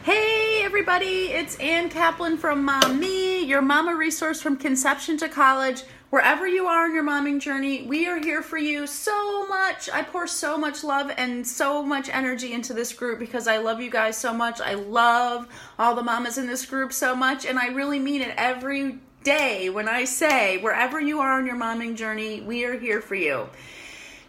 Hey everybody, it's Ann Kaplan from Mommy, your mama resource from conception to college. Wherever you are in your momming journey, we are here for you so much. I pour so much love and so much energy into this group because I love you guys so much. I love all the mamas in this group so much, and I really mean it every day when I say wherever you are in your momming journey, we are here for you.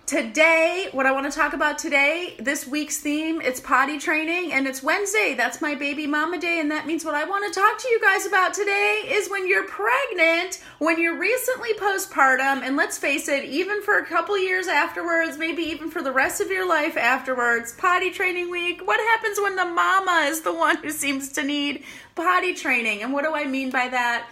Today, what I want to talk about today, this week's theme, it's potty training, and it's Wednesday. That's my baby mama day, and that means what I want to talk to you guys about today is when you're pregnant, when you're recently postpartum, and let's face it, even for a couple years afterwards, maybe even for the rest of your life afterwards, potty training week, what happens when the mama is the one who seems to need potty training? And what do I mean by that?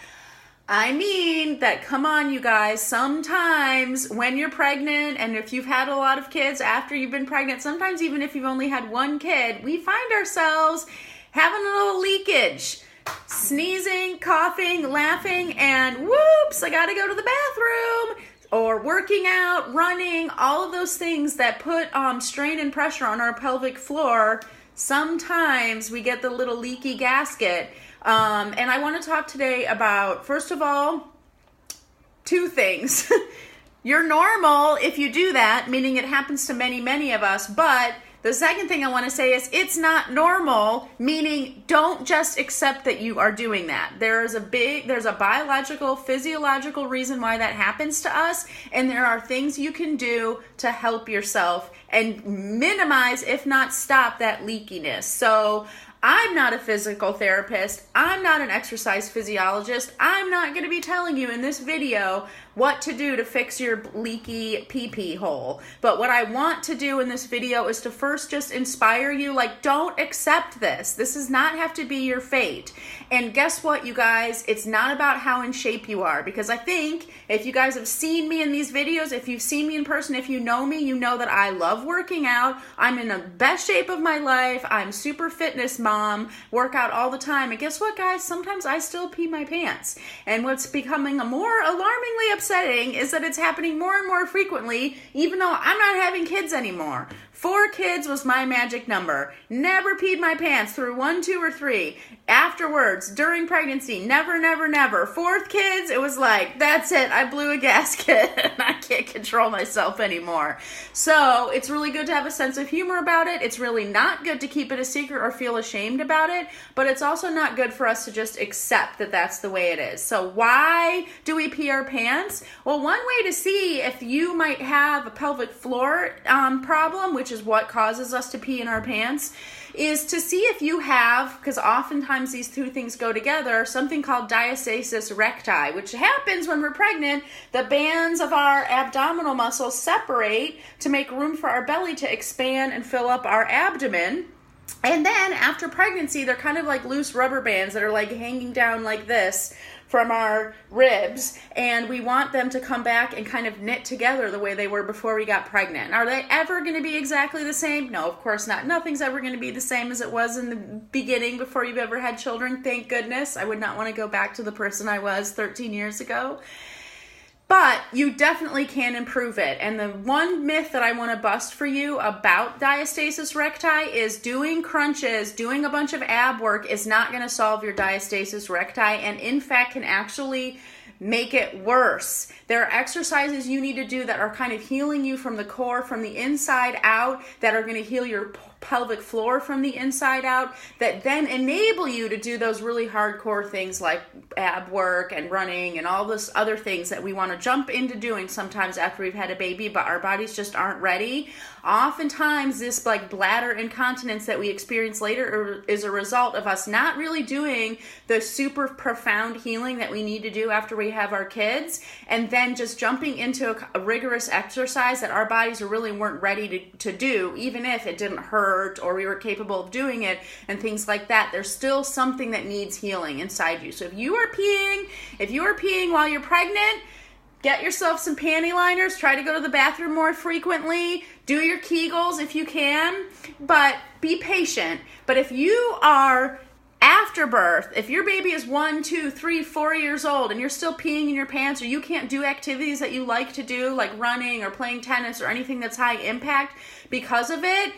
I mean that, come on, you guys, sometimes when you're pregnant, and if you've had a lot of kids after you've been pregnant, sometimes even if you've only had one kid, we find ourselves having a little leakage, sneezing, coughing, laughing, and whoops, I gotta go to the bathroom, or working out, running, all of those things that put strain and pressure on our pelvic floor. Sometimes we get the little leaky gasket. And I want to talk today about, first of all, two things. You're normal if you do that, meaning it happens to many, many of us. But the second thing I want to say is it's not normal, meaning don't just accept that you are doing that. There's a biological, physiological reason why that happens to us. And there are things you can do to help yourself and minimize, if not stop, that leakiness. So I'm not a physical therapist. I'm not an exercise physiologist. I'm not going to be telling you in this video what to do to fix your leaky pee-pee hole. But what I want to do in this video is to first just inspire you, like, don't accept this. This does not have to be your fate. And guess what, you guys? It's not about how in shape you are, because I think if you guys have seen me in these videos, if you've seen me in person, if you know me, you know that I love working out. I'm in the best shape of my life. I'm super fitness mom, work out all the time. And guess what, guys? Sometimes I still pee my pants. And what's becoming a more alarmingly upsetting is that it's happening more and more frequently, even though I'm not having kids anymore. 4 kids was my magic number. Never peed my pants through 1, 2, or 3. Afterwards, during pregnancy, never, never, never. 4th kids, it was like, that's it, I blew a gasket and I can't control myself anymore. So it's really good to have a sense of humor about it. It's really not good to keep it a secret or feel ashamed about it, but it's also not good for us to just accept that that's the way it is. So why do we pee our pants? Well, one way to see if you might have a pelvic floor problem, which is what causes us to pee in our pants, is to see if you have, because oftentimes these two things go together, something called diastasis recti, which happens when we're pregnant. The bands of our abdominal muscles separate to make room for our belly to expand and fill up our abdomen. And then after pregnancy, they're kind of like loose rubber bands that are like hanging down like this from our ribs, and we want them to come back and kind of knit together the way they were before we got pregnant. Are they ever going to be exactly the same? No, of course not. Nothing's ever going to be the same as it was in the beginning before you've ever had children. Thank goodness. I would not want to go back to the person I was 13 years ago. But you definitely can improve it. And the one myth that I want to bust for you about diastasis recti is doing crunches, doing a bunch of ab work is not going to solve your diastasis recti, and in fact can actually make it worse. There are exercises you need to do that are kind of healing you from the core, from the inside out, that are going to heal your pelvic floor from the inside out, that then enable you to do those really hardcore things like ab work and running and all those other things that we want to jump into doing sometimes after we've had a baby, but our bodies just aren't ready. Oftentimes this like bladder incontinence that we experience later is a result of us not really doing the super profound healing that we need to do after we have our kids, and then just jumping into a rigorous exercise that our bodies really weren't ready to do, even if it didn't hurt or we were capable of doing it and things like that. There's still something that needs healing inside you. So if you are peeing while you're pregnant, get yourself some panty liners, try to go to the bathroom more frequently, do your Kegels if you can, but be patient. But if you are after birth, if your baby is 1, 2, 3, 4 years old and you're still peeing in your pants, or you can't do activities that you like to do like running or playing tennis or anything that's high impact because of it,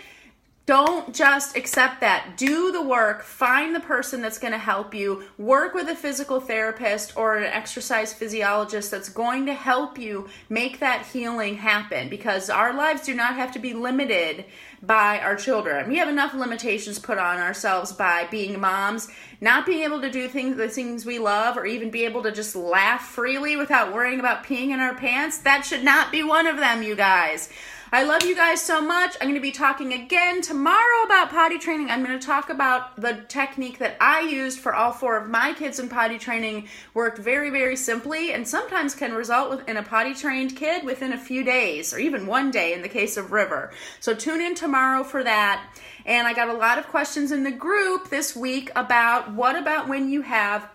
Don't just accept that. Do the work. Find the person that's going to help you. Work with a physical therapist or an exercise physiologist that's going to help you make that healing happen, because our lives do not have to be limited by our children. We have enough limitations put on ourselves by being moms, not being able to do the things we love, or even be able to just laugh freely without worrying about peeing in our pants. That should not be one of them, you guys. I love you guys so much. I'm going to be talking again tomorrow about potty training. I'm going to talk about the technique that I used for all 4 of my kids in potty training. Worked very, very simply, and sometimes can result in a potty trained kid within a few days, or even one day in the case of River. So tune in tomorrow for that. And I got a lot of questions in the group this week about what about when you have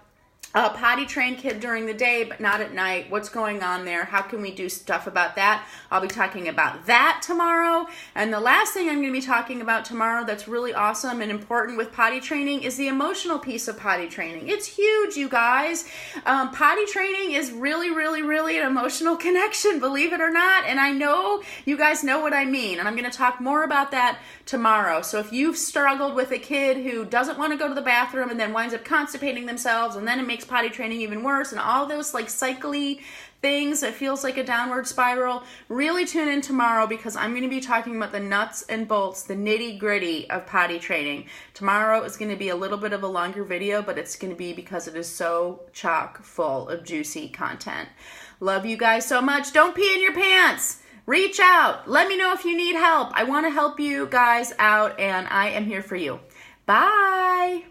a potty trained kid during the day but not at night. What's going on there? How can we do stuff about that? I'll be talking about that tomorrow. And the last thing I'm going to be talking about tomorrow that's really awesome and important with potty training is the emotional piece of potty training. It's huge, you guys. Potty training is really, really, really an emotional connection, believe it or not. And I know you guys know what I mean. And I'm going to talk more about that tomorrow. So if you've struggled with a kid who doesn't want to go to the bathroom and then winds up constipating themselves, and then it makes potty training even worse, and all those like cycly things, it feels like a downward spiral, really tune in tomorrow, because I'm going to be talking about the nuts and bolts, the nitty gritty of potty training. Tomorrow is going to be a little bit of a longer video, but it's going to be because it is so chock full of juicy content. Love you guys so much. Don't pee in your pants. Reach out. Let me know if you need help. I want to help you guys out, and I am here for you. Bye.